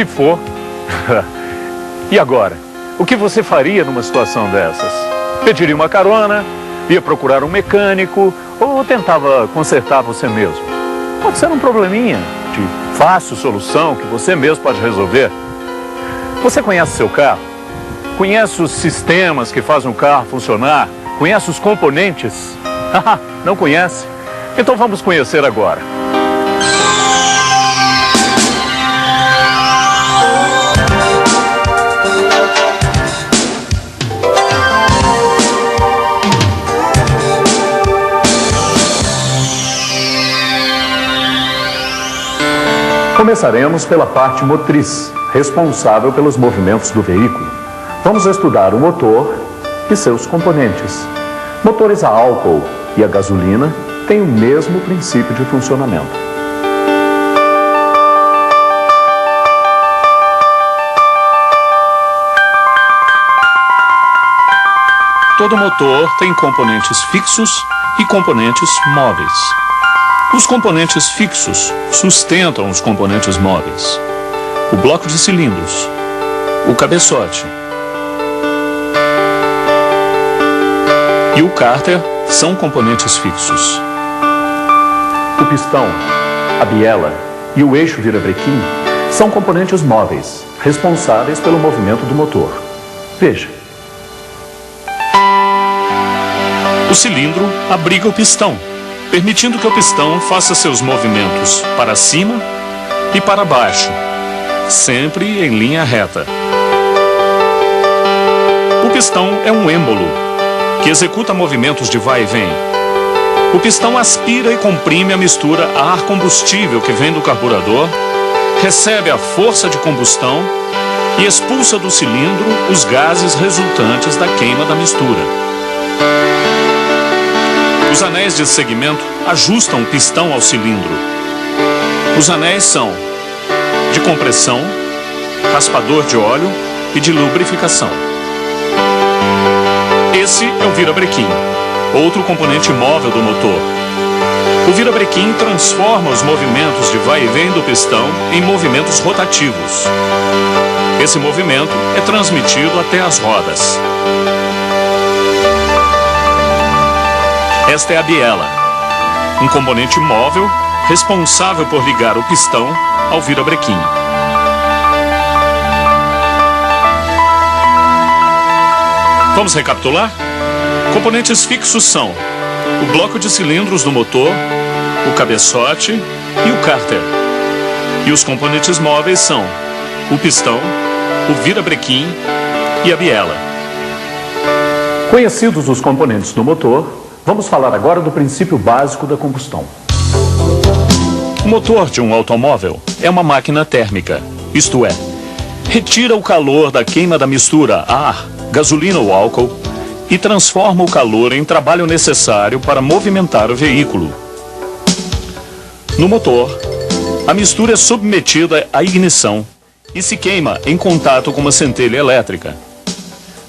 pifou. E agora? O que você faria numa situação dessas? Pediria uma carona, ia procurar um mecânico ou tentava consertar você mesmo? Pode ser um probleminha de fácil solução que você mesmo pode resolver. Você conhece seu carro? Conhece os sistemas que fazem o carro funcionar? Conhece os componentes? Não conhece? Então vamos conhecer agora. Começaremos pela parte motriz, responsável pelos movimentos do veículo. Vamos estudar o motor e seus componentes. Motores a álcool e a gasolina têm o mesmo princípio de funcionamento. Todo motor tem componentes fixos e componentes móveis. Os componentes fixos sustentam os componentes móveis. O bloco de cilindros, o cabeçote e o cárter são componentes fixos. O pistão, a biela e o eixo virabrequim são componentes móveis, responsáveis pelo movimento do motor. Veja. O cilindro abriga o pistão, permitindo que o pistão faça seus movimentos para cima e para baixo, sempre em linha reta. O pistão é um êmbolo, que executa movimentos de vai e vem. O pistão aspira e comprime a mistura a ar combustível que vem do carburador, recebe a força de combustão e expulsa do cilindro os gases resultantes da queima da mistura. Os anéis de segmento ajustam o pistão ao cilindro. Os anéis são de compressão, raspador de óleo e de lubrificação. Esse é o virabrequim, outro componente móvel do motor. O virabrequim transforma os movimentos de vai e vem do pistão em movimentos rotativos. Esse movimento é transmitido até as rodas. Esta é a biela, um componente móvel responsável por ligar o pistão ao virabrequim. Vamos recapitular? Componentes fixos são o bloco de cilindros do motor, o cabeçote e o cárter. E os componentes móveis são o pistão, o virabrequim e a biela. Conhecidos os componentes do motor, vamos falar agora do princípio básico da combustão. O motor de um automóvel é uma máquina térmica, isto é, retira o calor da queima da mistura ar, gasolina ou álcool e transforma o calor em trabalho necessário para movimentar o veículo. No motor, a mistura é submetida à ignição e se queima em contato com uma centelha elétrica.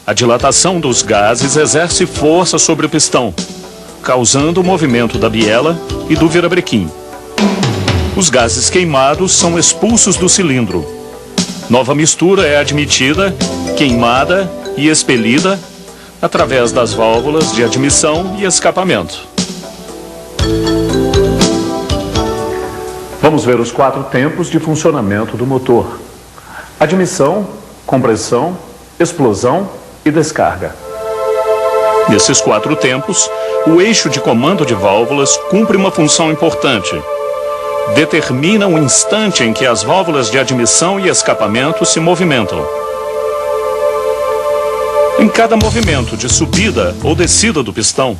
A dilatação dos gases exerce força sobre o pistão, causando o movimento da biela e do virabrequim. Os gases queimados são expulsos do cilindro. Nova mistura é admitida, queimada e expelida através das válvulas de admissão e escapamento. Vamos ver os 4 tempos de funcionamento do motor: admissão, compressão, explosão e descarga. Nesses 4 tempos, o eixo de comando de válvulas cumpre uma função importante. Determina o instante em que as válvulas de admissão e escapamento se movimentam. Em cada movimento de subida ou descida do pistão,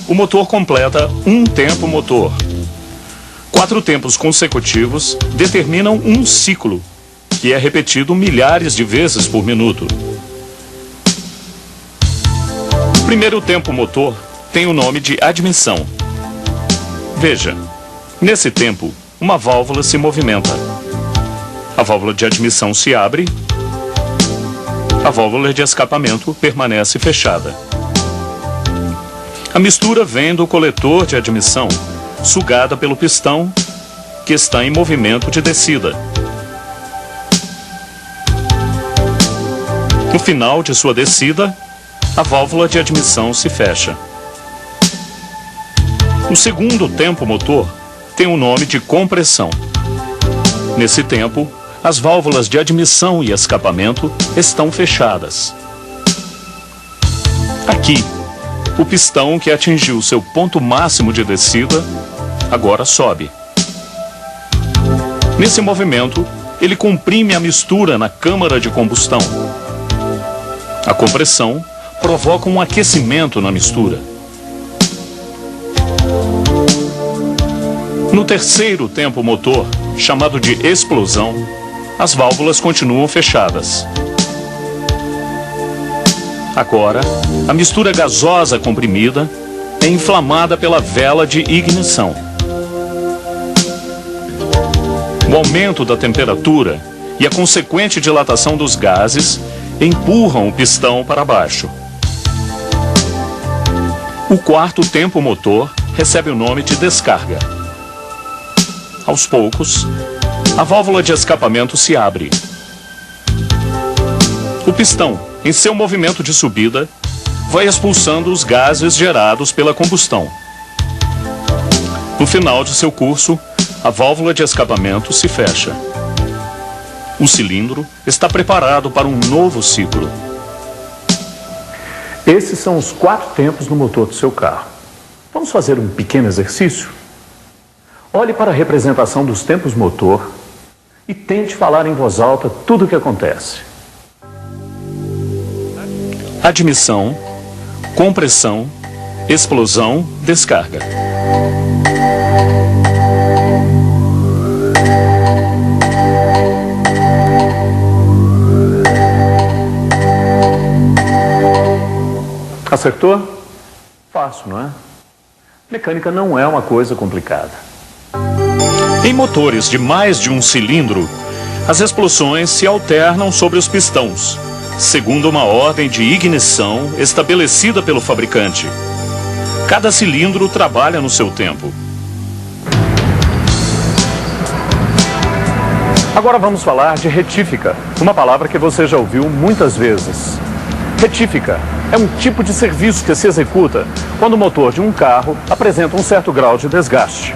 o motor completa um tempo motor. 4 tempos consecutivos determinam um ciclo, que é repetido milhares de vezes por minuto. O primeiro tempo motor tem o nome de admissão. Veja, nesse tempo, uma válvula se movimenta. A válvula de admissão se abre, a válvula de escapamento permanece fechada. A mistura vem do coletor de admissão, sugada pelo pistão, que está em movimento de descida. No final de sua descida, a válvula de admissão se fecha. O segundo tempo motor tem o nome de compressão. Nesse tempo, as válvulas de admissão e escapamento estão fechadas. Aqui, o pistão que atingiu seu ponto máximo de descida, agora sobe. Nesse movimento, ele comprime a mistura na câmara de combustão. A compressão provoca um aquecimento na mistura. No terceiro tempo motor, chamado de explosão, as válvulas continuam fechadas. Agora, a mistura gasosa comprimida é inflamada pela vela de ignição. O aumento da temperatura e a consequente dilatação dos gases empurram o pistão para baixo. O quarto tempo motor recebe o nome de descarga. Aos poucos, a válvula de escapamento se abre. O pistão, em seu movimento de subida, vai expulsando os gases gerados pela combustão. No final de seu curso, a válvula de escapamento se fecha. O cilindro está preparado para um novo ciclo. Esses são os 4 tempos no motor do seu carro. Vamos fazer um pequeno exercício? Olhe para a representação dos tempos motor e tente falar em voz alta tudo o que acontece. Admissão, compressão, explosão, descarga. Acertou? Fácil, não é? Mecânica não é uma coisa complicada. Em motores de mais de um cilindro, as explosões se alternam sobre os pistões, segundo uma ordem de ignição estabelecida pelo fabricante. Cada cilindro trabalha no seu tempo. Agora vamos falar de retífica, uma palavra que você já ouviu muitas vezes. Retífica é um tipo de serviço que se executa quando o motor de um carro apresenta um certo grau de desgaste.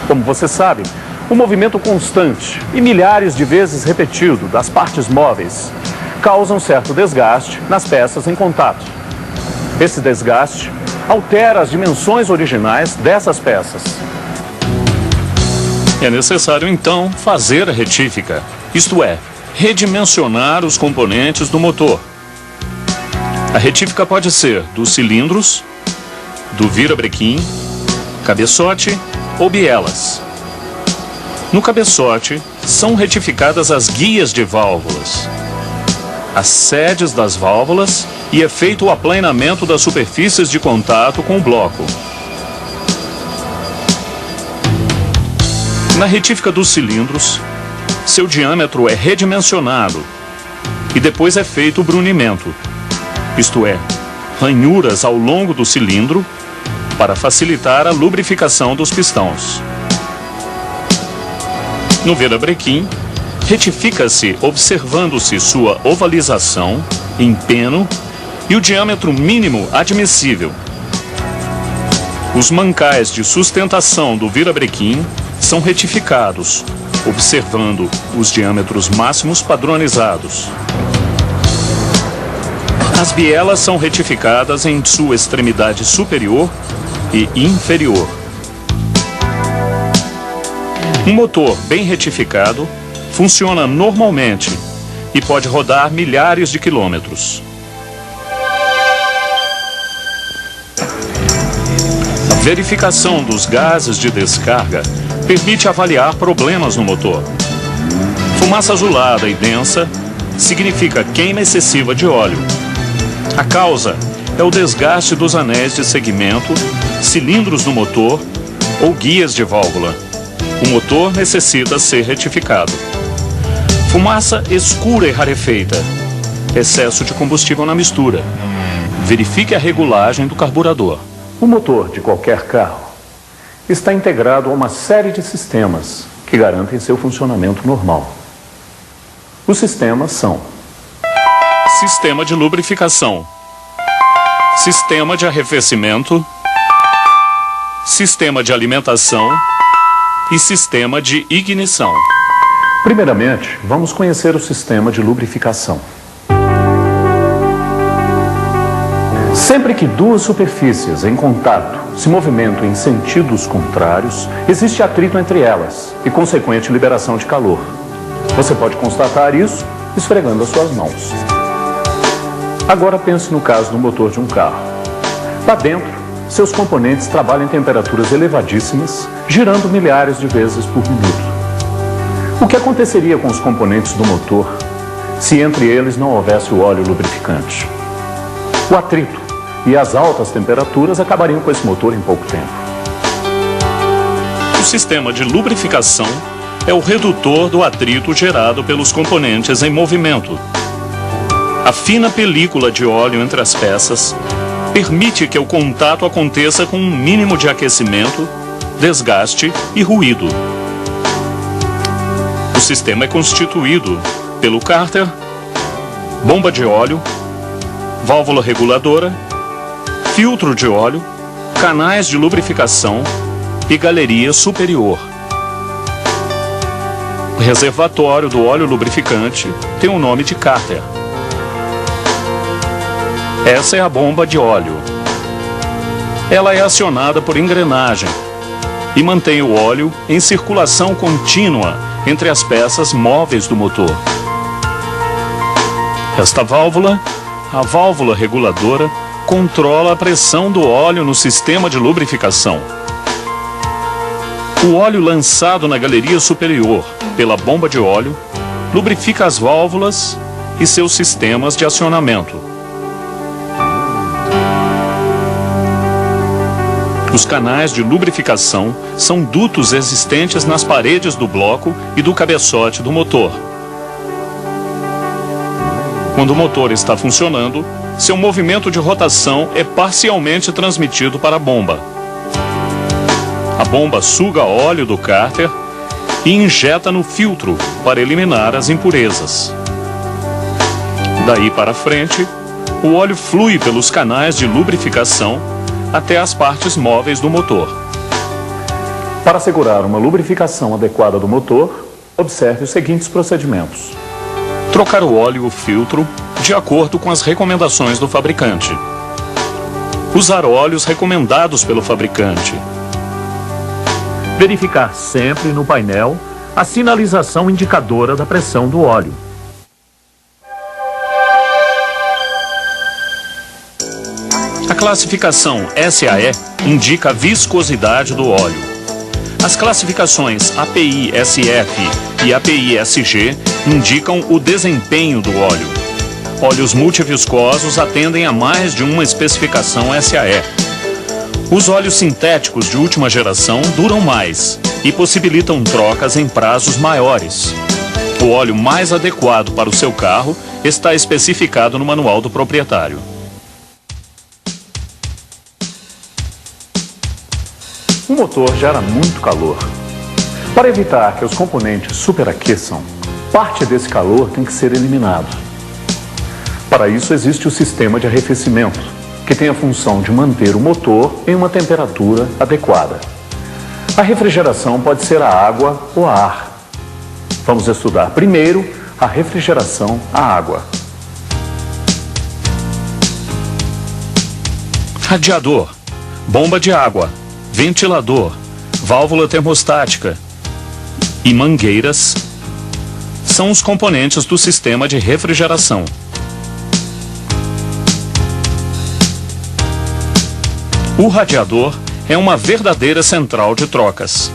Como você sabe, o movimento constante e milhares de vezes repetido das partes móveis causam certo desgaste nas peças em contato. Esse desgaste altera as dimensões originais dessas peças. É necessário, então, fazer a retífica, isto é, redimensionar os componentes do motor. A retífica pode ser dos cilindros, do virabrequim, cabeçote ou bielas. No cabeçote, são retificadas as guias de válvulas, as sedes das válvulas e é feito o aplanamento das superfícies de contato com o bloco. Na retífica dos cilindros, seu diâmetro é redimensionado e depois é feito o brunimento, isto é, ranhuras ao longo do cilindro para facilitar a lubrificação dos pistões. No virabrequim, retifica-se observando-se sua ovalização, empeno e o diâmetro mínimo admissível. Os mancais de sustentação do virabrequim são retificados, observando os diâmetros máximos padronizados. As bielas são retificadas em sua extremidade superior e inferior. Um motor bem retificado funciona normalmente e pode rodar milhares de quilômetros. A verificação dos gases de descarga permite avaliar problemas no motor. Fumaça azulada e densa significa queima excessiva de óleo. A causa é o desgaste dos anéis de segmento, cilindros do motor ou guias de válvula. O motor necessita ser retificado. Fumaça escura e rarefeita. Excesso de combustível na mistura. Verifique a regulagem do carburador. O motor de qualquer carro está integrado a uma série de sistemas que garantem seu funcionamento normal. Os sistemas são Sistema de lubrificação, sistema de arrefecimento, sistema de alimentação e sistema de ignição. Primeiramente, vamos conhecer o sistema de lubrificação. Sempre que duas superfícies em contato se movimentam em sentidos contrários, existe atrito entre elas e consequente liberação de calor. Você pode constatar isso esfregando as suas mãos. Agora pense no caso do motor de um carro. Lá dentro, seus componentes trabalham em temperaturas elevadíssimas, girando milhares de vezes por minuto. O que aconteceria com os componentes do motor se entre eles não houvesse o óleo lubrificante? O atrito e as altas temperaturas acabariam com esse motor em pouco tempo. O sistema de lubrificação é o redutor do atrito gerado pelos componentes em movimento. A fina película de óleo entre as peças permite que o contato aconteça com um mínimo de aquecimento, desgaste e ruído. O sistema é constituído pelo cárter, bomba de óleo, válvula reguladora, filtro de óleo, canais de lubrificação e galeria superior. O reservatório do óleo lubrificante tem o nome de cárter. Essa é a bomba de óleo. Ela é acionada por engrenagem e mantém o óleo em circulação contínua entre as peças móveis do motor. Esta válvula, a válvula reguladora, controla a pressão do óleo no sistema de lubrificação. O óleo lançado na galeria superior pela bomba de óleo lubrifica as válvulas e seus sistemas de acionamento. Os canais de lubrificação são dutos existentes nas paredes do bloco e do cabeçote do motor. Quando o motor está funcionando, seu movimento de rotação é parcialmente transmitido para a bomba. A bomba suga óleo do cárter e injeta no filtro para eliminar as impurezas. Daí para frente, o óleo flui pelos canais de lubrificação até as partes móveis do motor. Para assegurar uma lubrificação adequada do motor, observe os seguintes procedimentos. Trocar o óleo e o filtro de acordo com as recomendações do fabricante. Usar óleos recomendados pelo fabricante. Verificar sempre no painel a sinalização indicadora da pressão do óleo. A classificação SAE indica a viscosidade do óleo. As classificações API-SF e API-SG indicam o desempenho do óleo. Óleos multiviscosos atendem a mais de uma especificação SAE. Os óleos sintéticos de última geração duram mais e possibilitam trocas em prazos maiores. O óleo mais adequado para o seu carro está especificado no manual do proprietário. O motor gera muito calor. Para evitar que os componentes superaqueçam, parte desse calor tem que ser eliminado. Para isso existe o sistema de arrefecimento, que tem a função de manter o motor em uma temperatura adequada. A refrigeração pode ser a água ou a ar. Vamos estudar primeiro a refrigeração a água. Radiador, bomba de água, ventilador, válvula termostática e mangueiras são os componentes do sistema de refrigeração. O radiador é uma verdadeira central de trocas.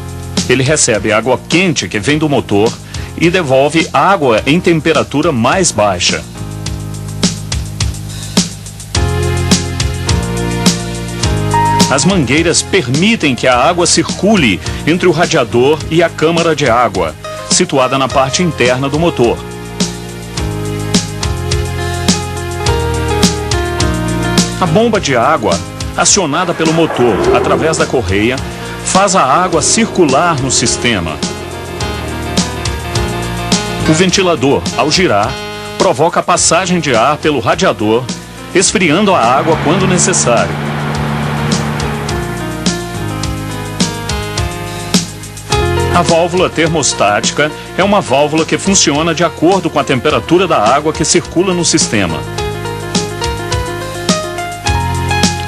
Ele recebe água quente que vem do motor e devolve água em temperatura mais baixa. As mangueiras permitem que a água circule entre o radiador e a câmara de água, situada na parte interna do motor. A bomba de água, acionada pelo motor através da correia, faz a água circular no sistema. O ventilador, ao girar, provoca a passagem de ar pelo radiador, esfriando a água quando necessário. A válvula termostática é uma válvula que funciona de acordo com a temperatura da água que circula no sistema.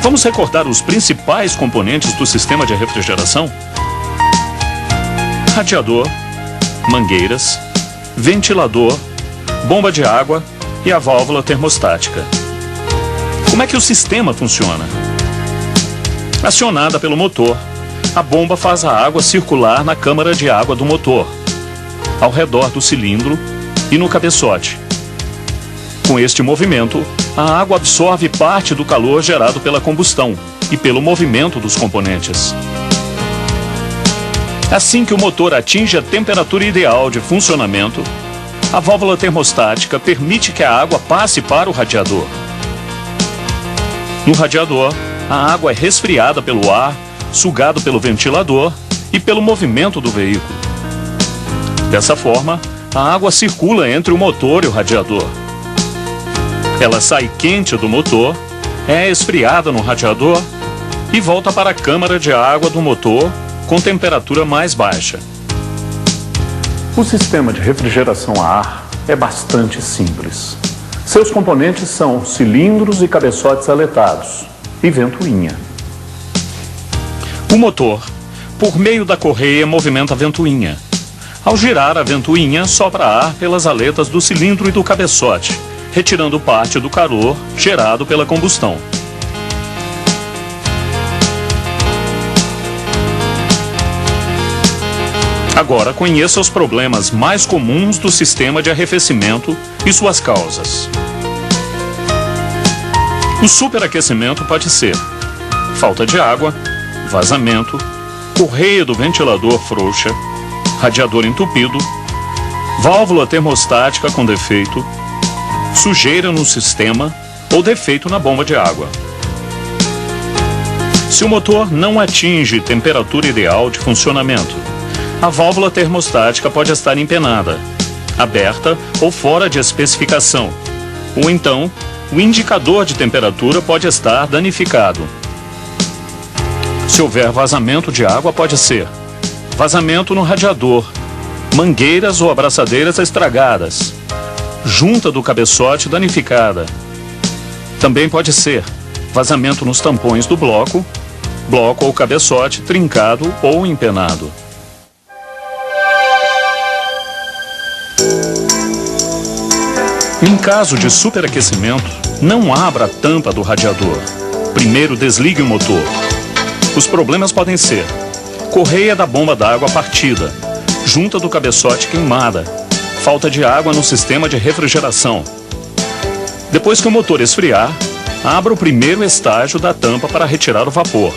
Vamos recordar os principais componentes do sistema de refrigeração? Radiador, mangueiras, ventilador, bomba de água e a válvula termostática. Como é que o sistema funciona? Acionada pelo motor, a bomba faz a água circular na câmara de água do motor, ao redor do cilindro e no cabeçote. Com este movimento, a água absorve parte do calor gerado pela combustão e pelo movimento dos componentes. Assim que o motor atinge a temperatura ideal de funcionamento, a válvula termostática permite que a água passe para o radiador. No radiador, a água é resfriada pelo ar, sugado pelo ventilador e pelo movimento do veículo. Dessa forma, a água circula entre o motor e o radiador. Ela sai quente do motor, é esfriada no radiador e volta para a câmara de água do motor com temperatura mais baixa. O sistema de refrigeração a ar é bastante simples. Seus componentes são cilindros e cabeçotes aletados e ventoinha. O motor, por meio da correia, movimenta a ventoinha. Ao girar a ventoinha, sopra ar pelas aletas do cilindro e do cabeçote, retirando parte do calor gerado pela combustão. Agora conheça os problemas mais comuns do sistema de arrefecimento e suas causas. O superaquecimento pode ser falta de água, vazamento, correia do ventilador frouxa, radiador entupido, válvula termostática com defeito, sujeira no sistema ou defeito na bomba de água. Se o motor não atinge temperatura ideal de funcionamento, a válvula termostática pode estar empenada, aberta ou fora de especificação, ou então o indicador de temperatura pode estar danificado. Se houver vazamento de água, pode ser vazamento no radiador, mangueiras ou abraçadeiras estragadas, junta do cabeçote danificada. Também pode ser vazamento nos tampões do bloco ou cabeçote trincado ou empenado. Em caso de superaquecimento, não abra a tampa do radiador. Primeiro desligue o motor. Os problemas podem ser correia da bomba d'água partida, junta do cabeçote queimada, falta de água no sistema de refrigeração. Depois que o motor esfriar, abra o primeiro estágio da tampa para retirar o vapor.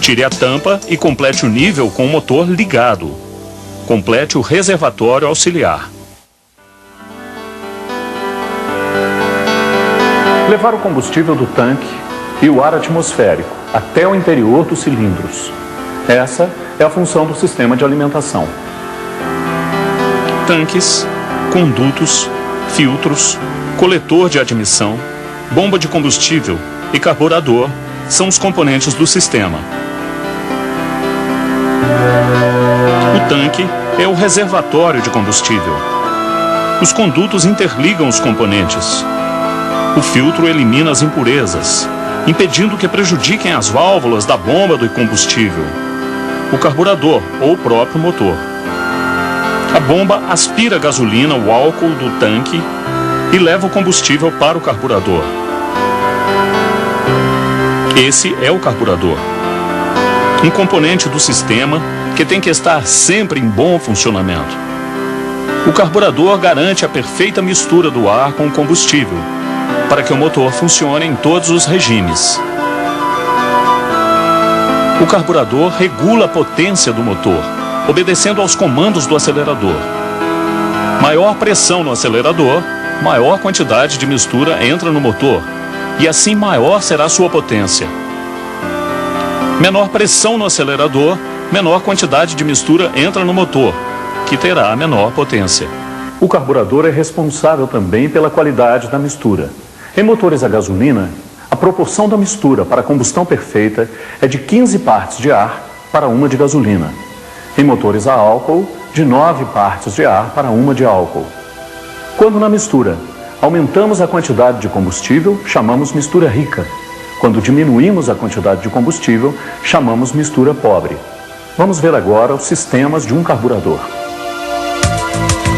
Tire a tampa e complete o nível com o motor ligado. Complete o reservatório auxiliar. Levar o combustível do tanque e o ar atmosférico até o interior dos cilindros. Essa é a função do sistema de alimentação. Tanques, condutos, filtros, coletor de admissão, bomba de combustível e carburador são os componentes do sistema. O tanque é o reservatório de combustível. Os condutos interligam os componentes. O filtro elimina as impurezas, impedindo que prejudiquem as válvulas da bomba do combustível. O carburador ou o próprio motor. A bomba aspira a gasolina ou álcool do tanque e leva o combustível para o carburador. Esse é o carburador. Um componente do sistema que tem que estar sempre em bom funcionamento. O carburador garante a perfeita mistura do ar com o combustível, para que o motor funcione em todos os regimes. O carburador regula a potência do motor, obedecendo aos comandos do acelerador. Maior pressão no acelerador, maior quantidade de mistura entra no motor, e assim maior será sua potência. Menor pressão no acelerador, menor quantidade de mistura entra no motor, que terá menor potência. O carburador é responsável também pela qualidade da mistura. Em motores a gasolina, a proporção da mistura para a combustão perfeita é de 15 partes de ar para 1 de gasolina. Em motores a álcool, de 9 partes de ar para 1 de álcool. Quando na mistura aumentamos a quantidade de combustível, chamamos mistura rica. Quando diminuímos a quantidade de combustível, chamamos mistura pobre. Vamos ver agora os sistemas de um carburador.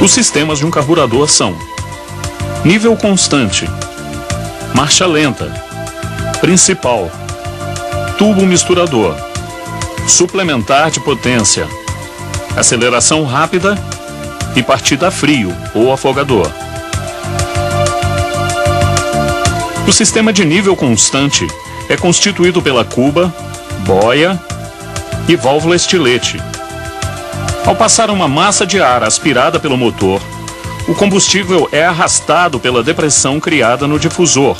Os sistemas de um carburador são: nível constante, marcha lenta, principal, tubo misturador, suplementar de potência, aceleração rápida e partida a frio ou afogador. O sistema de nível constante é constituído pela cuba, boia e válvula estilete. Ao passar uma massa de ar aspirada pelo motor, o combustível é arrastado pela depressão criada no difusor,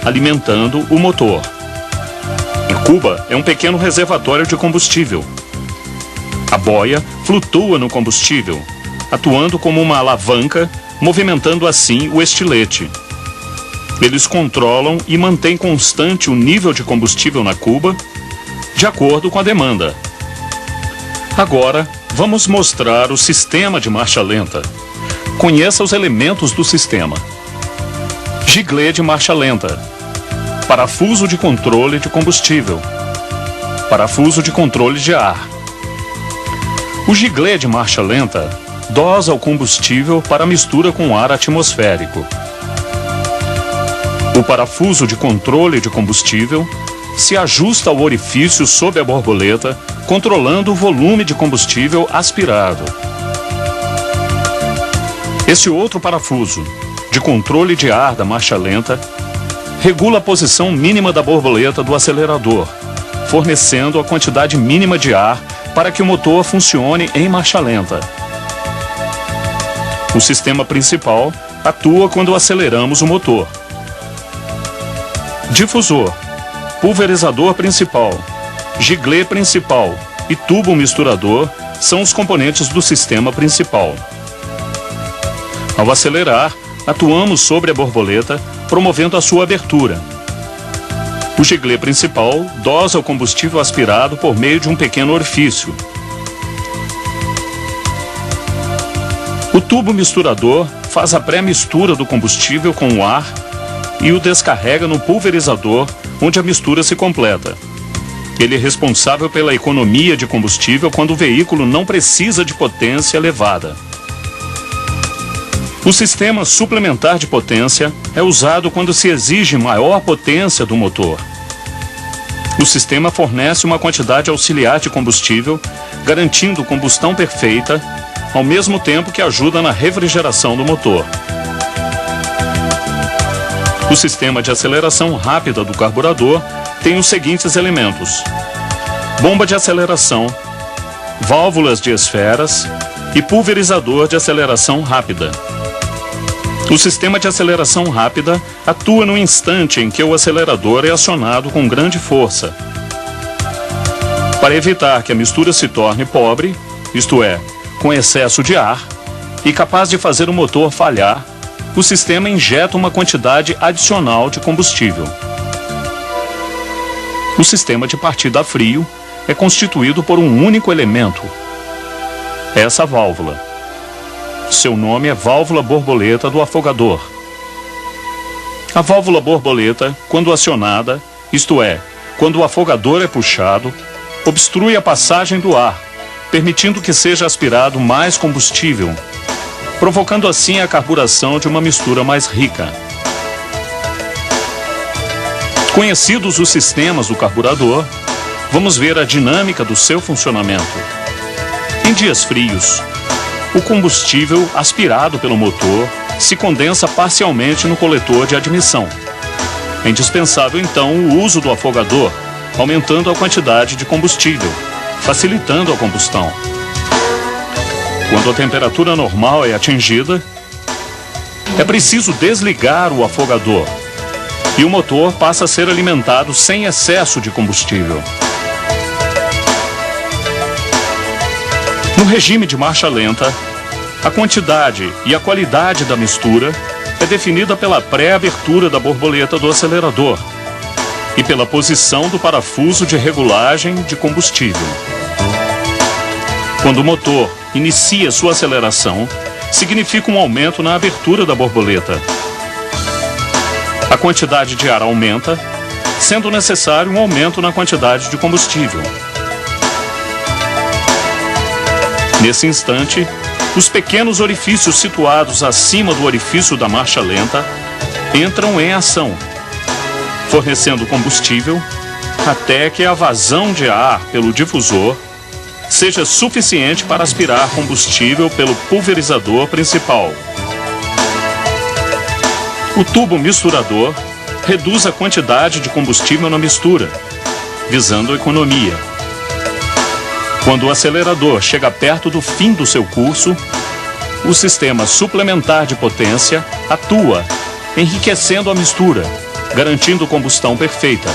alimentando o motor. A cuba é um pequeno reservatório de combustível. A boia flutua no combustível, atuando como uma alavanca, movimentando assim o estilete. Eles controlam e mantêm constante o nível de combustível na cuba, de acordo com a demanda. Agora, vamos mostrar o sistema de marcha lenta. Conheça os elementos do sistema. Giglê de marcha lenta. Parafuso de controle de combustível. Parafuso de controle de ar. O giglê de marcha lenta dosa o combustível para mistura com ar atmosférico. O parafuso de controle de combustível se ajusta ao orifício sob a borboleta, controlando o volume de combustível aspirado. Esse outro parafuso, de controle de ar da marcha lenta, regula a posição mínima da borboleta do acelerador, fornecendo a quantidade mínima de ar para que o motor funcione em marcha lenta. O sistema principal atua quando aceleramos o motor. Difusor, pulverizador principal, giglê principal e tubo misturador são os componentes do sistema principal. Ao acelerar, atuamos sobre a borboleta, promovendo a sua abertura. O giglê principal dosa o combustível aspirado por meio de um pequeno orifício. O tubo misturador faz a pré-mistura do combustível com o ar e o descarrega no pulverizador, onde a mistura se completa. Ele é responsável pela economia de combustível quando o veículo não precisa de potência elevada. O sistema suplementar de potência é usado quando se exige maior potência do motor. O sistema fornece uma quantidade auxiliar de combustível, garantindo combustão perfeita, ao mesmo tempo que ajuda na refrigeração do motor. O sistema de aceleração rápida do carburador tem os seguintes elementos: bomba de aceleração, válvulas de esferas e pulverizador de aceleração rápida. O sistema de aceleração rápida atua no instante em que o acelerador é acionado com grande força. Para evitar que a mistura se torne pobre, isto é, com excesso de ar, e capaz de fazer o motor falhar, o sistema injeta uma quantidade adicional de combustível. O sistema de partida a frio é constituído por um único elemento, essa válvula. Seu nome é válvula borboleta do afogador. A válvula borboleta, quando acionada, isto é, quando o afogador é puxado, obstrui a passagem do ar, permitindo que seja aspirado mais combustível, provocando assim a carburação de uma mistura mais rica. Conhecidos os sistemas do carburador, vamos ver a dinâmica do seu funcionamento. Em dias frios, o combustível aspirado pelo motor se condensa parcialmente no coletor de admissão. É indispensável então o uso do afogador, aumentando a quantidade de combustível, facilitando a combustão. Quando a temperatura normal é atingida, é preciso desligar o afogador e o motor passa a ser alimentado sem excesso de combustível. No regime de marcha lenta, A quantidade e a qualidade da mistura é definida pela pré-abertura da borboleta do acelerador e pela posição do parafuso de regulagem de combustível. Quando o motor inicia sua aceleração, significa um aumento na abertura da borboleta. A quantidade de ar aumenta, sendo necessário um aumento na quantidade de combustível. Nesse instante, os pequenos orifícios situados acima do orifício da marcha lenta entram em ação, fornecendo combustível até que a vazão de ar pelo difusor seja suficiente para aspirar combustível pelo pulverizador principal. O tubo misturador reduz a quantidade de combustível na mistura, visando a economia. Quando o acelerador chega perto do fim do seu curso, o sistema suplementar de potência atua, enriquecendo a mistura, garantindo combustão perfeita.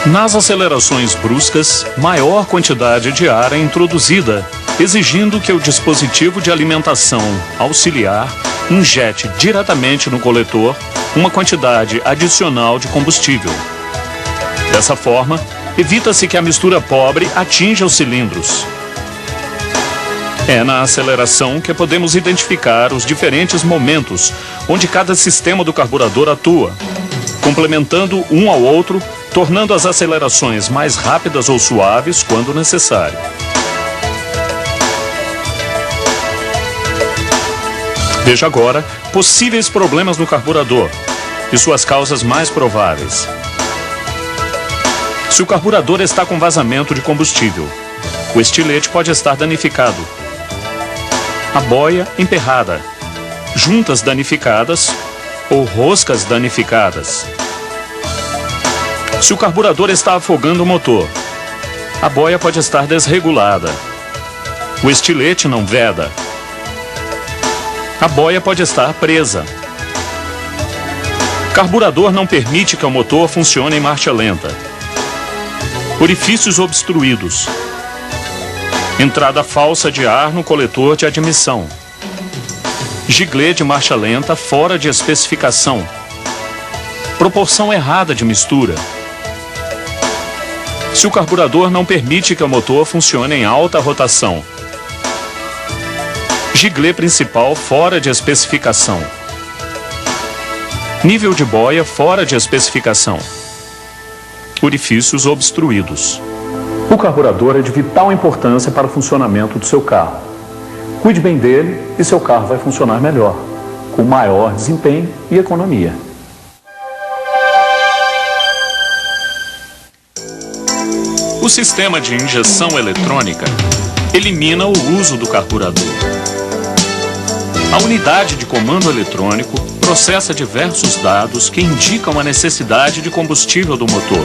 Nas acelerações bruscas, maior quantidade de ar é introduzida, exigindo que o dispositivo de alimentação auxiliar injete diretamente no coletor uma quantidade adicional de combustível. Dessa forma, evita-se que a mistura pobre atinja os cilindros. É na aceleração que podemos identificar os diferentes momentos onde cada sistema do carburador atua, complementando um ao outro, tornando as acelerações mais rápidas ou suaves quando necessário. Veja agora possíveis problemas no carburador e suas causas mais prováveis. Se o carburador está com vazamento de combustível, o estilete pode estar danificado. A boia emperrada, juntas danificadas ou roscas danificadas. Se o carburador está afogando o motor, a boia pode estar desregulada. O estilete não veda. A boia pode estar presa. Carburador não permite que o motor funcione em marcha lenta. Orifícios obstruídos. Entrada falsa de ar no coletor de admissão. Giglê de marcha lenta fora de especificação. Proporção errada de mistura. Se o carburador não permite que o motor funcione em alta rotação. Giglê principal fora de especificação. Nível de boia fora de especificação. Orifícios obstruídos. O carburador é de vital importância para o funcionamento do seu carro. Cuide bem dele e seu carro vai funcionar melhor, com maior desempenho e economia. O sistema de injeção eletrônica elimina o uso do carburador. A unidade de comando eletrônico processa diversos dados que indicam a necessidade de combustível do motor.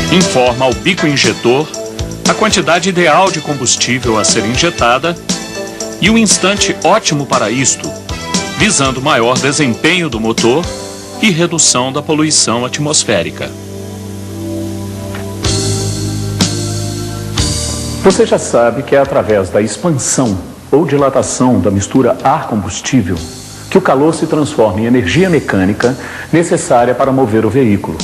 Informa ao bico injetor a quantidade ideal de combustível a ser injetada e o instante ótimo para isto, visando maior desempenho do motor e redução da poluição atmosférica. Você já sabe que é através da expansão ou dilatação da mistura ar-combustível que o calor se transforma em energia mecânica necessária para mover o veículo.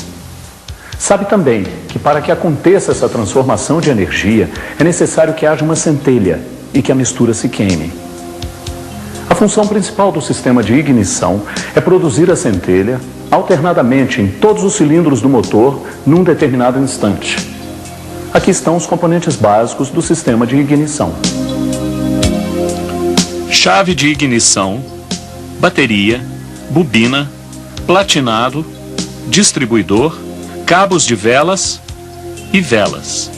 Sabe também que para que aconteça essa transformação de energia é necessário que haja uma centelha e que a mistura se queime. A função principal do sistema de ignição é produzir a centelha alternadamente em todos os cilindros do motor num determinado instante. Aqui estão os componentes básicos do sistema de ignição. Chave de ignição, bateria, bobina, platinado, distribuidor, cabos de velas e velas.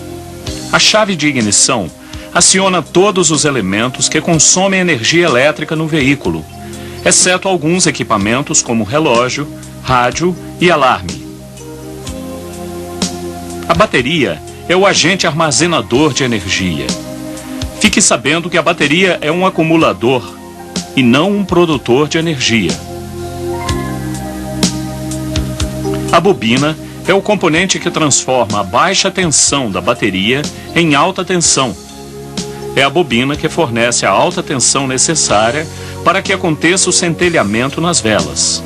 A chave de ignição aciona todos os elementos que consomem energia elétrica no veículo, exceto alguns equipamentos como relógio, rádio e alarme. A bateria é o agente armazenador de energia. Fique sabendo que a bateria é um acumulador e não um produtor de energia. A bobina é o componente que transforma a baixa tensão da bateria em alta tensão. É a bobina que fornece a alta tensão necessária para que aconteça o centelhamento nas velas.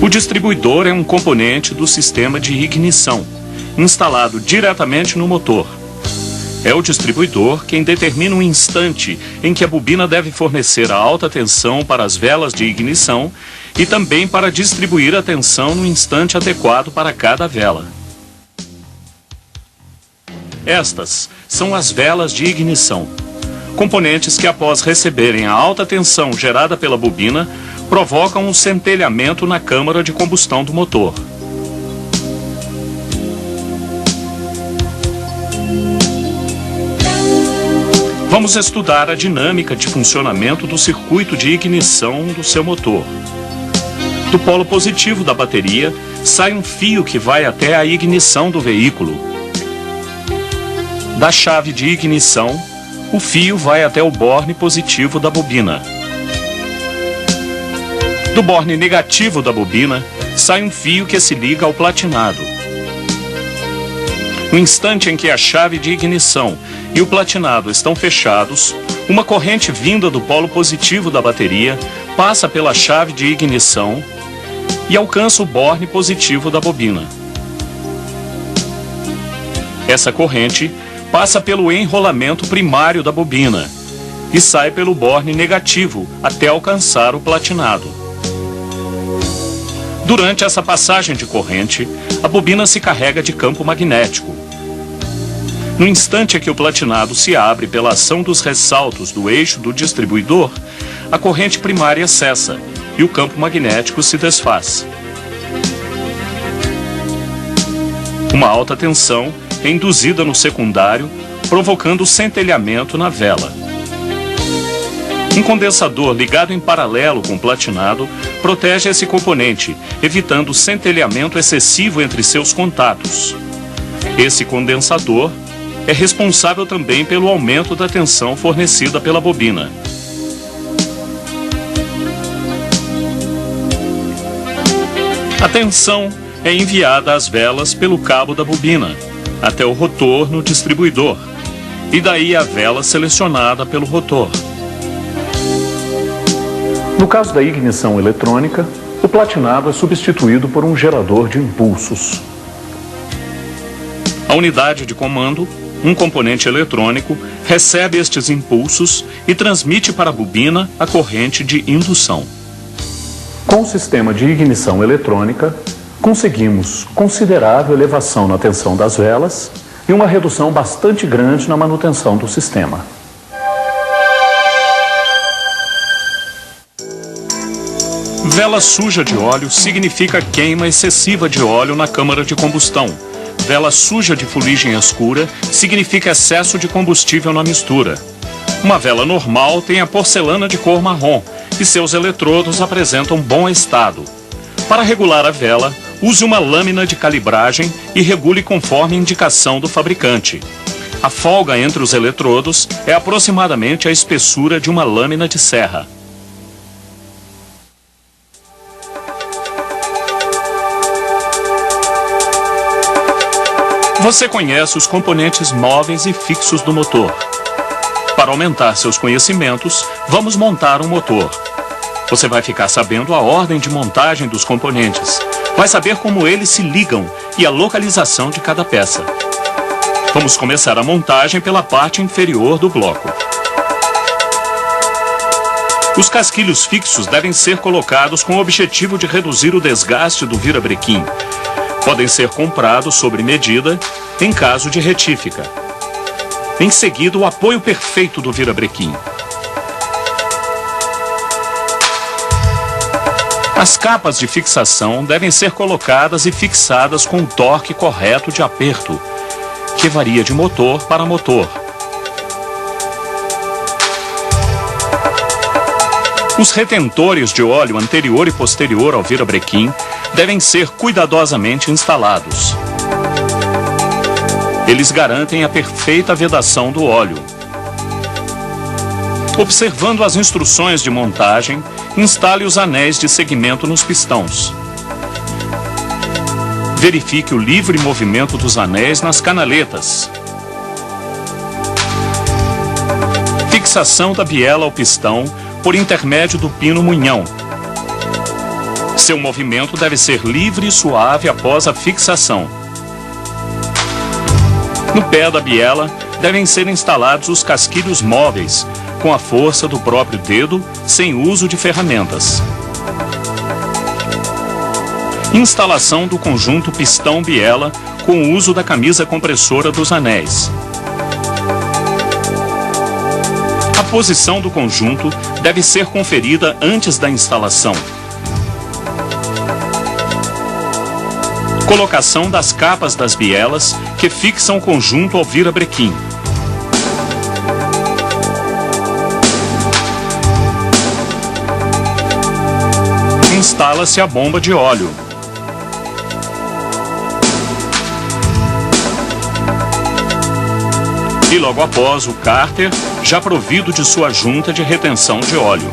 O distribuidor é um componente do sistema de ignição, instalado diretamente no motor. É o distribuidor quem determina o instante em que a bobina deve fornecer a alta tensão para as velas de ignição e também para distribuir a tensão no instante adequado para cada vela. Estas são as velas de ignição, componentes que, após receberem a alta tensão gerada pela bobina, provocam um centelhamento na câmara de combustão do motor. Vamos estudar a dinâmica de funcionamento do circuito de ignição do seu motor. Do polo positivo da bateria sai um fio que vai até a ignição do veículo. Da chave de ignição, o fio vai até o borne positivo da bobina. Do borne negativo da bobina, sai um fio que se liga ao platinado. No instante em que a chave de ignição e o platinado estão fechados, uma corrente vinda do polo positivo da bateria passa pela chave de ignição e alcança o borne positivo da bobina. Essa corrente passa pelo enrolamento primário da bobina e sai pelo borne negativo até alcançar o platinado. Durante essa passagem de corrente, a bobina se carrega de campo magnético. No instante em que o platinado se abre pela ação dos ressaltos do eixo do distribuidor, a corrente primária cessa e o campo magnético se desfaz. Uma alta tensão é induzida no secundário, provocando centelhamento na vela. Um condensador ligado em paralelo com o platinado protege esse componente, evitando centelhamento excessivo entre seus contatos. Esse condensador é responsável também pelo aumento da tensão fornecida pela bobina. A tensão é enviada às velas pelo cabo da bobina, até o rotor no distribuidor, e daí a vela selecionada pelo rotor. No caso da ignição eletrônica, o platinado é substituído por um gerador de impulsos. A unidade de comando, um componente eletrônico, recebe estes impulsos e transmite para a bobina a corrente de indução. Com o sistema de ignição eletrônica, conseguimos considerável elevação na tensão das velas e uma redução bastante grande na manutenção do sistema. Vela suja de óleo significa queima excessiva de óleo na câmara de combustão. Vela suja de fuligem escura significa excesso de combustível na mistura. Uma vela normal tem a porcelana de cor marrom e seus eletrodos apresentam bom estado. Para regular a vela, use uma lâmina de calibragem e regule conforme indicação do fabricante. A folga entre os eletrodos é aproximadamente a espessura de uma lâmina de serra. Você conhece os componentes móveis e fixos do motor. Para aumentar seus conhecimentos, vamos montar um motor. Você vai ficar sabendo a ordem de montagem dos componentes, vai saber como eles se ligam e a localização de cada peça. Vamos começar a montagem pela parte inferior do bloco. Os casquilhos fixos devem ser colocados com o objetivo de reduzir o desgaste do virabrequim. Podem ser comprados sobre medida em caso de retífica. Em seguida, o apoio perfeito do virabrequim. As capas de fixação devem ser colocadas e fixadas com o torque correto de aperto, que varia de motor para motor. Os retentores de óleo anterior e posterior ao virabrequim devem ser cuidadosamente instalados. Eles garantem a perfeita vedação do óleo. Observando as instruções de montagem, instale os anéis de segmento nos pistões. Verifique o livre movimento dos anéis nas canaletas. Fixação da biela ao pistão por intermédio do pino munhão. Seu movimento deve ser livre e suave após a fixação. No pé da biela devem ser instalados os casquilhos móveis, com a força do próprio dedo, sem uso de ferramentas. Instalação do conjunto pistão-biela com o uso da camisa compressora dos anéis. A posição do conjunto deve ser conferida antes da instalação. Colocação das capas das bielas que fixam o conjunto ao virabrequim. Instala-se a bomba de óleo. E logo após o cárter, já provido de sua junta de retenção de óleo.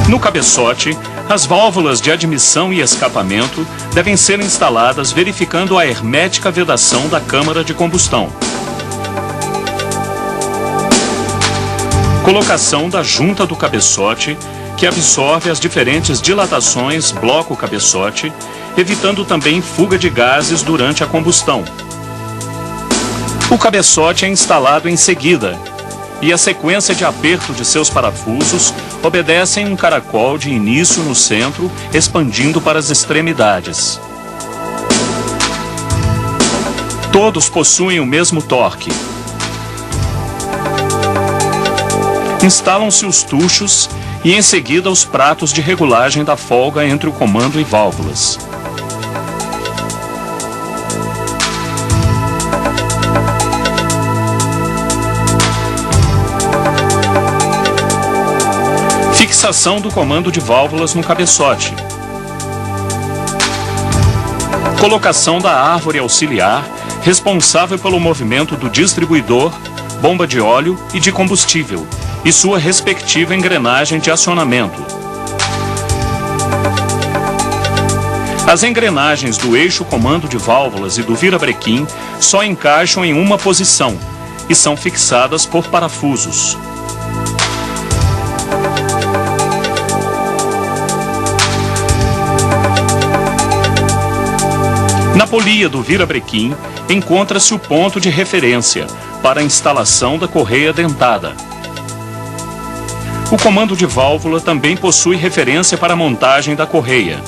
No cabeçote, as válvulas de admissão e escapamento devem ser instaladas verificando a hermética vedação da câmara de combustão. Colocação da junta do cabeçote, que absorve as diferentes dilatações bloco-cabeçote, evitando também fuga de gases durante a combustão. O cabeçote é instalado em seguida, e a sequência de aperto de seus parafusos obedecem um caracol de início no centro, expandindo para as extremidades. Todos possuem o mesmo torque. Instalam-se os tuchos e em seguida os pratos de regulagem da folga entre o comando e válvulas. Fixação do comando de válvulas no cabeçote. Colocação da árvore auxiliar, responsável pelo movimento do distribuidor, bomba de óleo e de combustível, e sua respectiva engrenagem de acionamento. As engrenagens do eixo comando de válvulas e do virabrequim só encaixam em uma posição e são fixadas por parafusos. Na polia do virabrequim encontra-se o ponto de referência para a instalação da correia dentada. O comando de válvula também possui referência para a montagem da correia.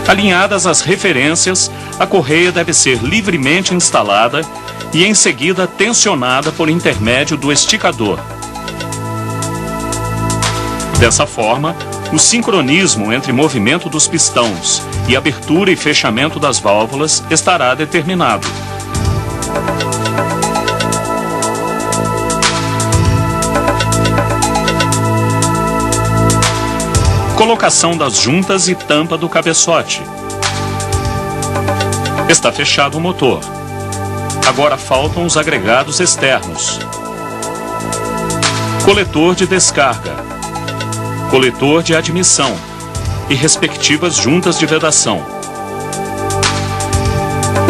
Alinhadas as referências, a correia deve ser livremente instalada e em seguida tensionada por intermédio do esticador. Dessa forma, o sincronismo entre movimento dos pistões e abertura e fechamento das válvulas estará determinado. Colocação das juntas e tampa do cabeçote. Está fechado o motor. Agora faltam os agregados externos. Coletor de descarga, coletor de admissão e respectivas juntas de vedação.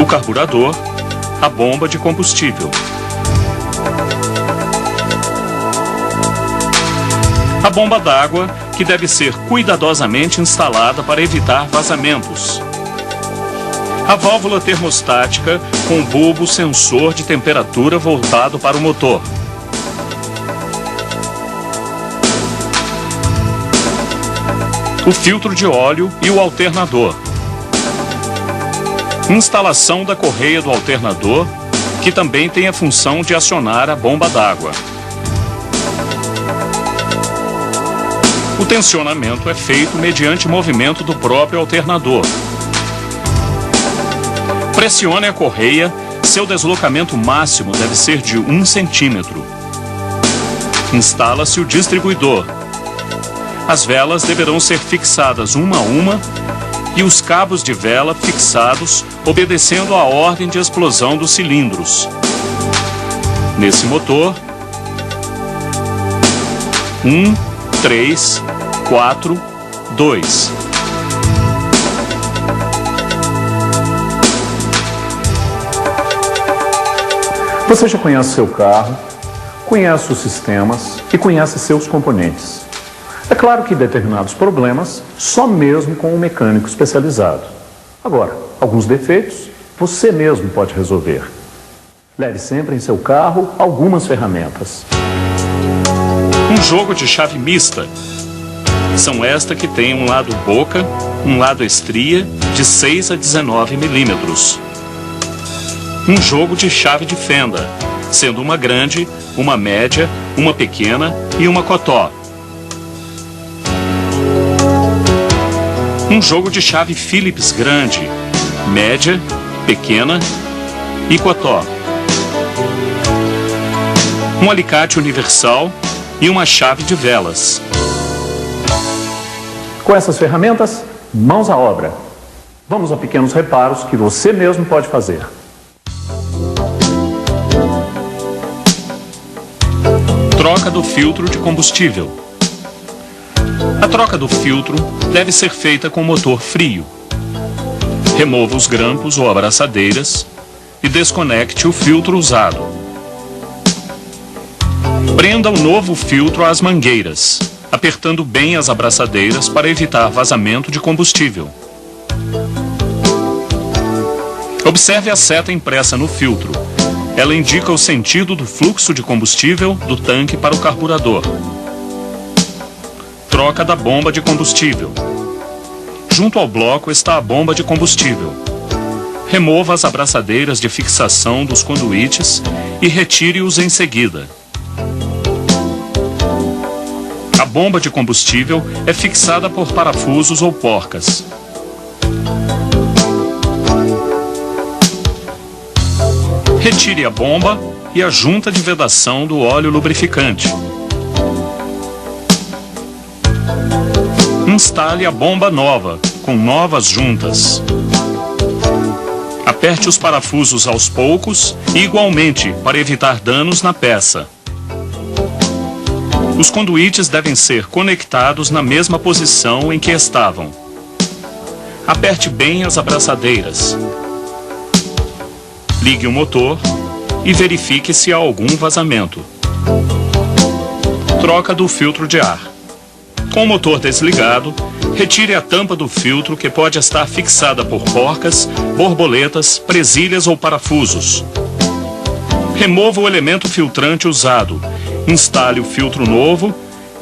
O carburador, a bomba de combustível. A bomba d'água, que deve ser cuidadosamente instalada para evitar vazamentos. A válvula termostática com bulbo sensor de temperatura voltado para o motor. O filtro de óleo e o alternador. Instalação da correia do alternador, que também tem a função de acionar a bomba d'água. O tensionamento é feito mediante movimento do próprio alternador. Pressione a correia, seu deslocamento máximo deve ser de 1 centímetro. Instala-se o distribuidor. As velas deverão ser fixadas uma a uma e os cabos de vela fixados, obedecendo à ordem de explosão dos cilindros. Nesse motor, 1, 3, 4, 2. Você já conhece seu carro, conhece os sistemas e conhece seus componentes. É claro que determinados problemas só mesmo com um mecânico especializado. Agora, alguns defeitos você mesmo pode resolver. Leve sempre em seu carro algumas ferramentas. Um jogo de chave mista. São esta que tem um lado boca, um lado estria, de 6 a 19 milímetros. Um jogo de chave de fenda, sendo uma grande, uma média, uma pequena e uma cotó. Um jogo de chave Phillips grande, média, pequena e cotó. Um alicate universal e uma chave de velas. Com essas ferramentas, mãos à obra. Vamos a pequenos reparos que você mesmo pode fazer. Troca do filtro de combustível. A troca do filtro deve ser feita com motor frio. Remova os grampos ou abraçadeiras e desconecte o filtro usado. Prenda o novo filtro às mangueiras, apertando bem as abraçadeiras para evitar vazamento de combustível. Observe a seta impressa no filtro. Ela indica o sentido do fluxo de combustível do tanque para o carburador. Troca da bomba de combustível. Junto ao bloco está a bomba de combustível. Remova as abraçadeiras de fixação dos conduítes e retire-os em seguida. A bomba de combustível é fixada por parafusos ou porcas. Retire a bomba e a junta de vedação do óleo lubrificante. Instale a bomba nova, com novas juntas. Aperte os parafusos aos poucos e igualmente para evitar danos na peça. Os conduítes devem ser conectados na mesma posição em que estavam. Aperte bem as abraçadeiras. Ligue o motor e verifique se há algum vazamento. Troca do filtro de ar. Com o motor desligado, retire a tampa do filtro que pode estar fixada por porcas, borboletas, presilhas ou parafusos. Remova o elemento filtrante usado. Instale o filtro novo,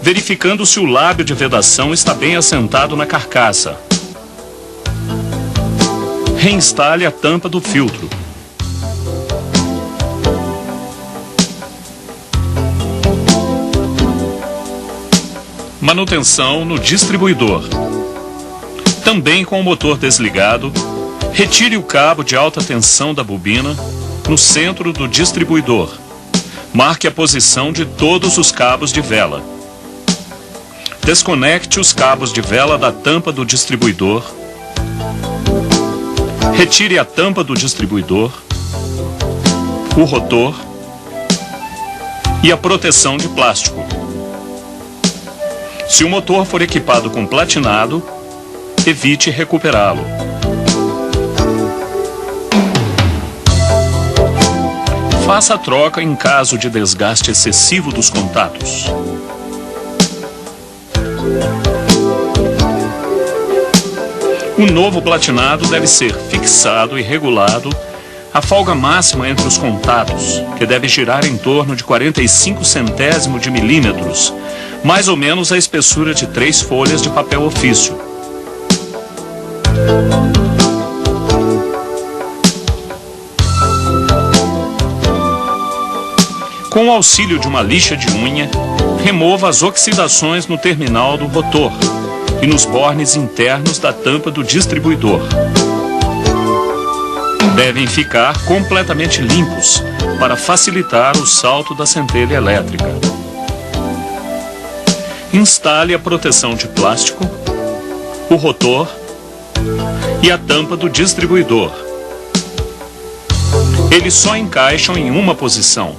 verificando se o lábio de vedação está bem assentado na carcaça. Reinstale a tampa do filtro. Manutenção no distribuidor. Também com o motor desligado, retire o cabo de alta tensão da bobina no centro do distribuidor. Marque a posição de todos os cabos de vela. Desconecte os cabos de vela da tampa do distribuidor. Retire a tampa do distribuidor, o rotor e a proteção de plástico. Se o motor for equipado com platinado, evite recuperá-lo. Faça a troca em caso de desgaste excessivo dos contatos. O novo platinado deve ser fixado e regulado a folga máxima entre os contatos, que deve girar em torno de 45 centésimos de milímetros, mais ou menos a espessura de 3 folhas de papel ofício. Com o auxílio de uma lixa de unha, remova as oxidações no terminal do rotor e nos bornes internos da tampa do distribuidor. Devem ficar completamente limpos para facilitar o salto da centelha elétrica. Instale a proteção de plástico, o rotor e a tampa do distribuidor. Eles só encaixam em uma posição.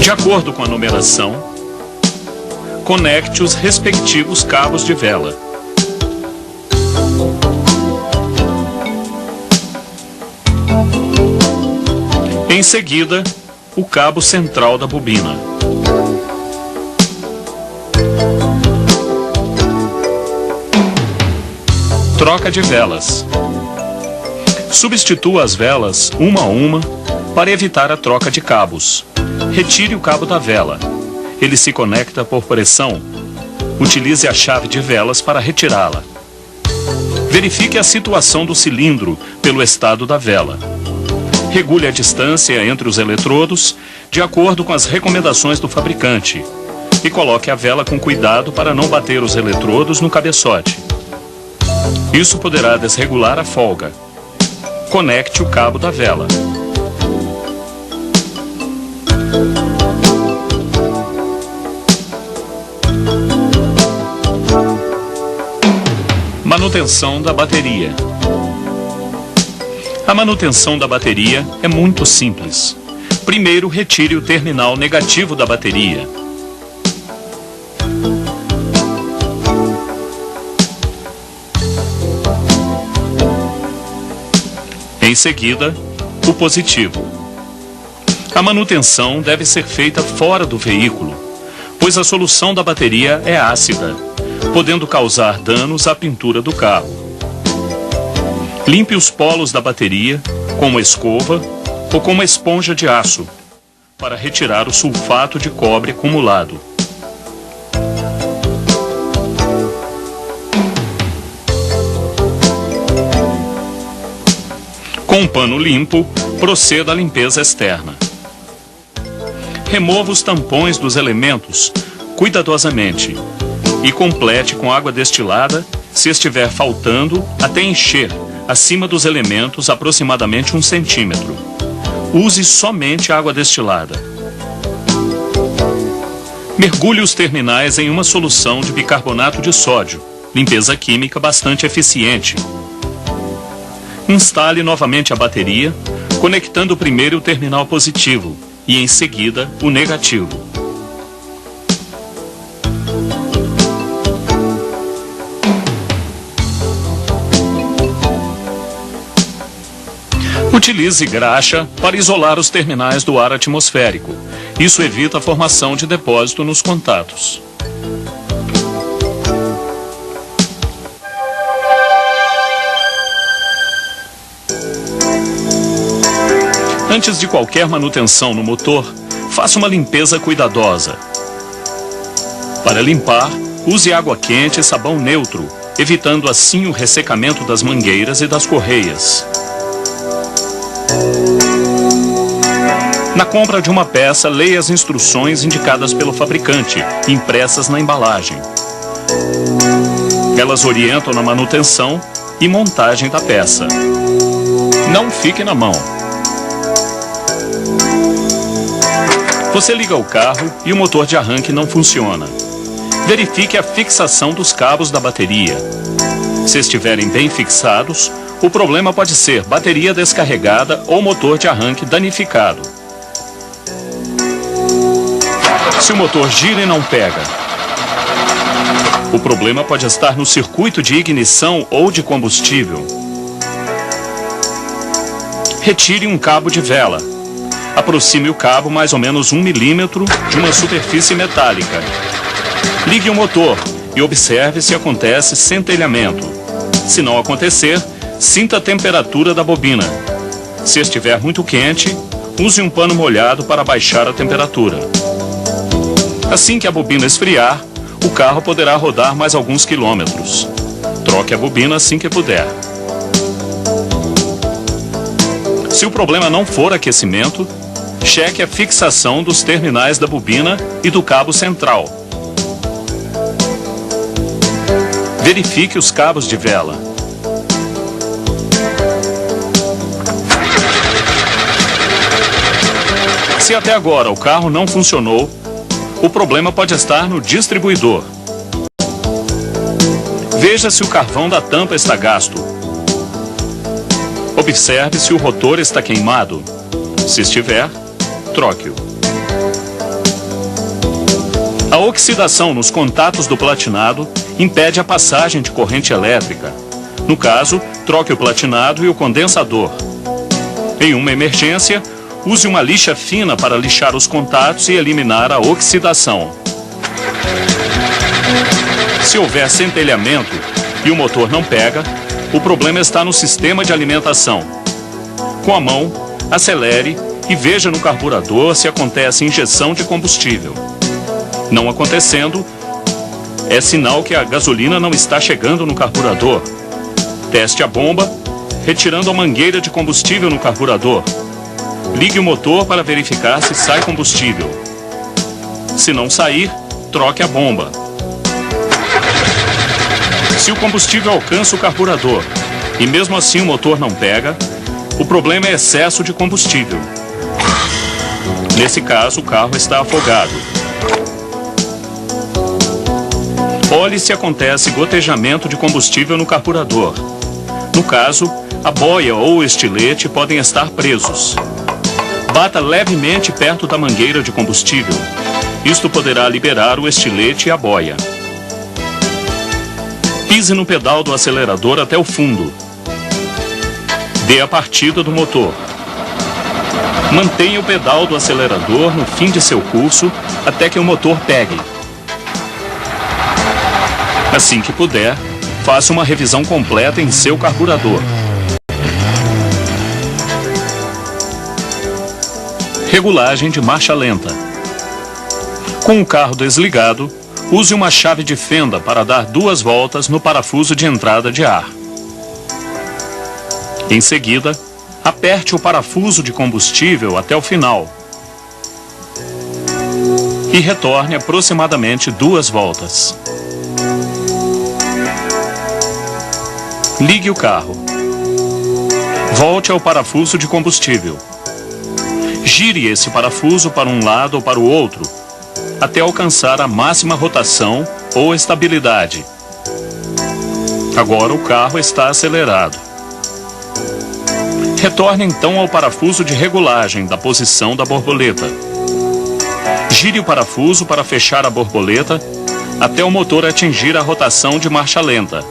De acordo com a numeração, conecte os respectivos cabos de vela. Em seguida, o cabo central da bobina. Troca de velas. Substitua as velas uma a uma para evitar a troca de cabos. Retire o cabo da vela. Ele se conecta por pressão. Utilize a chave de velas para retirá-la. Verifique a situação do cilindro pelo estado da vela. Regule a distância entre os eletrodos de acordo com as recomendações do fabricante e coloque a vela com cuidado para não bater os eletrodos no cabeçote. Isso poderá desregular a folga. Conecte o cabo da vela. Manutenção da bateria. A manutenção da bateria é muito simples. Primeiro, retire o terminal negativo da bateria. Em seguida, o positivo. A manutenção deve ser feita fora do veículo, pois a solução da bateria é ácida, podendo causar danos à pintura do carro. Limpe os polos da bateria com uma escova ou com uma esponja de aço para retirar o sulfato de cobre acumulado. Com um pano limpo, proceda à limpeza externa. Remova os tampões dos elementos cuidadosamente e complete com água destilada se estiver faltando até encher acima dos elementos aproximadamente 1 centímetro. Use somente água destilada. Mergulhe os terminais em uma solução de bicarbonato de sódio, limpeza química bastante eficiente. Instale novamente a bateria, conectando primeiro o terminal positivo e em seguida o negativo. Utilize graxa para isolar os terminais do ar atmosférico. Isso evita a formação de depósito nos contatos. Antes de qualquer manutenção no motor, faça uma limpeza cuidadosa. Para limpar, use água quente e sabão neutro, evitando assim o ressecamento das mangueiras e das correias. Na compra de uma peça, leia as instruções indicadas pelo fabricante, impressas na embalagem. Elas orientam na manutenção e montagem da peça. Não fique na mão. Você liga o carro e o motor de arranque não funciona. Verifique a fixação dos cabos da bateria. Se estiverem bem fixados, o problema pode ser bateria descarregada ou motor de arranque danificado. Se o motor gira e não pega, o problema pode estar no circuito de ignição ou de combustível. Retire um cabo de vela. Aproxime o cabo mais ou menos 1 milímetro de uma superfície metálica. Ligue o motor e observe se acontece centelhamento. Se não acontecer, sinta a temperatura da bobina. Se estiver muito quente, use um pano molhado para baixar a temperatura. Assim que a bobina esfriar, o carro poderá rodar mais alguns quilômetros. Troque a bobina assim que puder. Se o problema não for aquecimento, cheque a fixação dos terminais da bobina e do cabo central. Verifique os cabos de vela. Se até agora o carro não funcionou, o problema pode estar no distribuidor. Veja se o carvão da tampa está gasto. Observe se o rotor está queimado. Se estiver, troque-o. A oxidação nos contatos do platinado impede a passagem de corrente elétrica. No caso, troque o platinado e o condensador. Em uma emergência, use uma lixa fina para lixar os contatos e eliminar a oxidação. Se houver centelhamento e o motor não pega, o problema está no sistema de alimentação. Com a mão, acelere e veja no carburador se acontece injeção de combustível. Não acontecendo, é sinal que a gasolina não está chegando no carburador. Teste a bomba, retirando a mangueira de combustível no carburador. Ligue o motor para verificar se sai combustível. Se não sair, troque a bomba. Se o combustível alcança o carburador e mesmo assim o motor não pega, o problema é excesso de combustível. Nesse caso, o carro está afogado. Olhe se acontece gotejamento de combustível no carburador. No caso, a boia ou o estilete podem estar presos. Bata levemente perto da mangueira de combustível. Isto poderá liberar o estilete e a boia. Pise no pedal do acelerador até o fundo. Dê a partida do motor. Mantenha o pedal do acelerador no fim de seu curso até que o motor pegue. Assim que puder, faça uma revisão completa em seu carburador. Regulagem de marcha lenta. Com o carro desligado, use uma chave de fenda para dar 2 voltas no parafuso de entrada de ar. Em seguida, aperte o parafuso de combustível até o final e retorne aproximadamente 2 voltas. Ligue o carro. Volte ao parafuso de combustível. Gire esse parafuso para um lado ou para o outro, até alcançar a máxima rotação ou estabilidade. Agora o carro está acelerado. Retorne então ao parafuso de regulagem da posição da borboleta. Gire o parafuso para fechar a borboleta até o motor atingir a rotação de marcha lenta.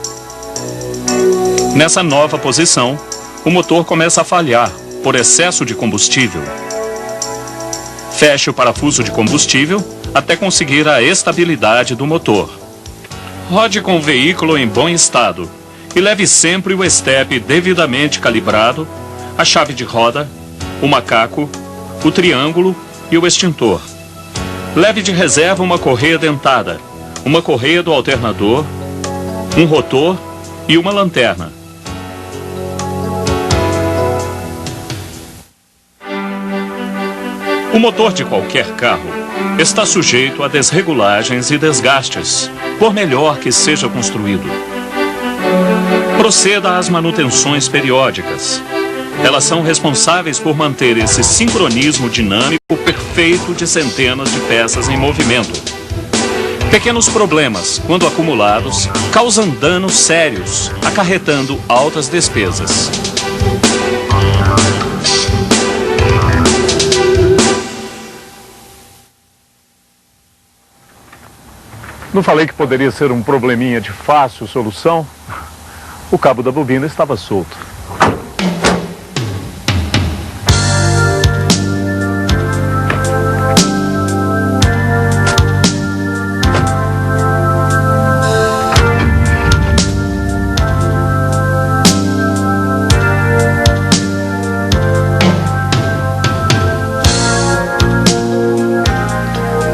Nessa nova posição, o motor começa a falhar por excesso de combustível. Feche o parafuso de combustível até conseguir a estabilidade do motor. Rode com o veículo em bom estado e leve sempre o estepe devidamente calibrado, a chave de roda, o macaco, o triângulo e o extintor. Leve de reserva uma correia dentada, uma correia do alternador, um rotor e uma lanterna. O motor de qualquer carro está sujeito a desregulagens e desgastes, por melhor que seja construído. Proceda às manutenções periódicas. Elas são responsáveis por manter esse sincronismo dinâmico perfeito de centenas de peças em movimento. Pequenos problemas, quando acumulados, causam danos sérios, acarretando altas despesas. Não falei que poderia ser um probleminha de fácil solução? O cabo da bobina estava solto.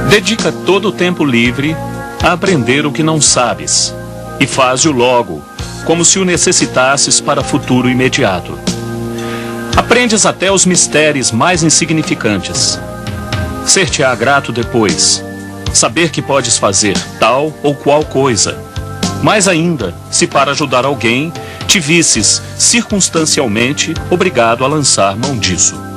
Dedica todo o tempo livre a aprender o que não sabes e faz-o logo, como se o necessitasses para futuro imediato. Aprendes até os mistérios mais insignificantes. Ser-te-á grato depois, saber que podes fazer tal ou qual coisa. Mais ainda, se para ajudar alguém, te visses circunstancialmente obrigado a lançar mão disso.